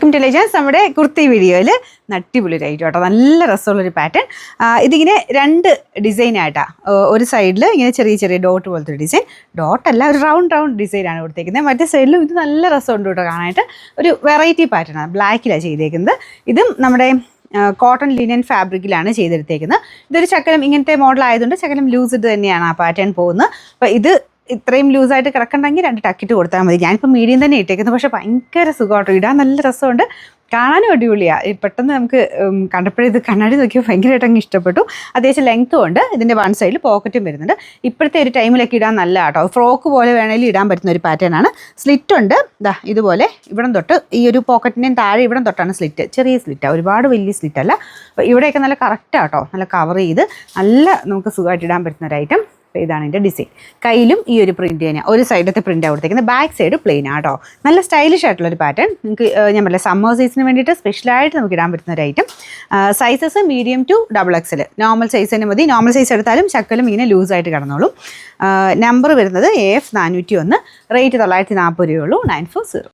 Welcome to legends. നമ്മുടെ കുർത്തി വീഡിയോയിൽ നട്ടിപൊളിയായിട്ട് കേട്ടോ, നല്ല രസമുള്ളൊരു പാറ്റേൺ. ഇതിങ്ങനെ രണ്ട് ഡിസൈനായിട്ടാണ്. ഒരു സൈഡിൽ ഇങ്ങനെ ചെറിയ ചെറിയ ഡോട്ട് പോലത്തെ ഡിസൈൻ, ഡോട്ടല്ല ഒരു റൗണ്ട് ഡിസൈനാണ് കൊടുത്തേക്കുന്നത്. മറ്റേ സൈഡിലും ഇത് നല്ല രസമുണ്ട് കേട്ടോ കാണാനായിട്ട്. ഒരു വെറൈറ്റി പാറ്റേണാണ്, ബ്ലാക്കിലാണ് ചെയ്തേക്കുന്നത്. ഇതും നമ്മുടെ കോട്ടൺ ലിനൻ ഫാബ്രിക്കിലാണ് ചെയ്തെടുത്തേക്കുന്നത്. ഇതൊരു ശകലം ഇങ്ങനത്തെ മോഡൽ ആയതുകൊണ്ട് ശകലം ലൂസ് ഇട്ട് തന്നെയാണ് ആ പാറ്റേൺ പോകുന്നത്. അപ്പോൾ ഇത് ഇത്രയും ലൂസായിട്ട് കിടക്കണമെങ്കിൽ 2 ടക്കിട്ട് കൊടുത്താൽ മതി. ഞാനിപ്പോൾ മീഡിയം തന്നെ ഇട്ടേക്കുന്നത്, പക്ഷേ ഭയങ്കര സുഖമായിട്ടോ, ഇടാൻ നല്ല രസമുണ്ട്, കാണാനും അടിപൊളിയാണ്. പെട്ടെന്ന് നമുക്ക് കണ്ടപ്പോഴേ ഇത് കണ്ണാടി നോക്കിയപ്പോൾ ഭയങ്കരമായിട്ട് അങ്ങ് ഇഷ്ടപ്പെട്ടു. അത്യാവശ്യം ലെങ്ത്തും ഉണ്ട്. ഇതിൻ്റെ വൺ സൈഡിൽ പോക്കറ്റും വരുന്നുണ്ട്. ഇപ്പോഴത്തെ ഒരു ടൈമിലൊക്കെ ഇടാൻ നല്ല കേട്ടോ, ഫ്രോക്ക് പോലെ വേണമെങ്കിൽ ഇടാൻ പറ്റുന്ന ഒരു പാറ്റേൺ ആണ്. സ്ലിറ്റ് ഉണ്ട്, ഇതാ ഇതുപോലെ ഇവിടം തൊട്ട് ഈ ഒരു പോക്കറ്റിൻ്റെയും താഴെ ഇവിടം തൊട്ടാണ് സ്ലിറ്റ്, ചെറിയ സ്ലിറ്റാണ്, ഒരുപാട് വലിയ സ്ലിറ്റ് അല്ല. അപ്പോൾ ഇവിടെയൊക്കെ നല്ല കറക്റ്റാണ് കേട്ടോ, നല്ല കവർ ചെയ്ത് നല്ല നമുക്ക് സുഖമായിട്ട് ഇടാൻ പറ്റുന്ന ഒരു ഐറ്റം. ഇതാണ് എൻ്റെ ഡിസൈൻ. കയ്യിലും ഈ ഒരു പ്രിൻറ്റ് തന്നെയാണ്, ഒരു സൈഡത്തെ പ്രിൻ്റ് കൊടുത്തേക്കുന്നത്, ബാക്ക് സൈഡ് പ്ലെയിൻ ആട്ടോ. നല്ല സ്റ്റൈലിഷ് ആയിട്ടുള്ളൊരു പാറ്റേൺ. നിങ്ങൾക്ക് ഞാൻ പറഞ്ഞില്ല, സമ്മർ സീസണിന് വേണ്ടിയിട്ട് സ്പെഷ്യലായിട്ട് നമുക്ക് ഇടാൻ പറ്റുന്ന ഒരു item. Sizes medium to XXL, normal size തന്നെ മതി. നോർമൽ സൈസ് എടുത്താലും ശക്കലും ഇങ്ങനെ ലൂസായിട്ട് കിടന്നോളും. നമ്പർ വരുന്നത് AF 401, റേറ്റ് 940 രൂപയുള്ളൂ. 940.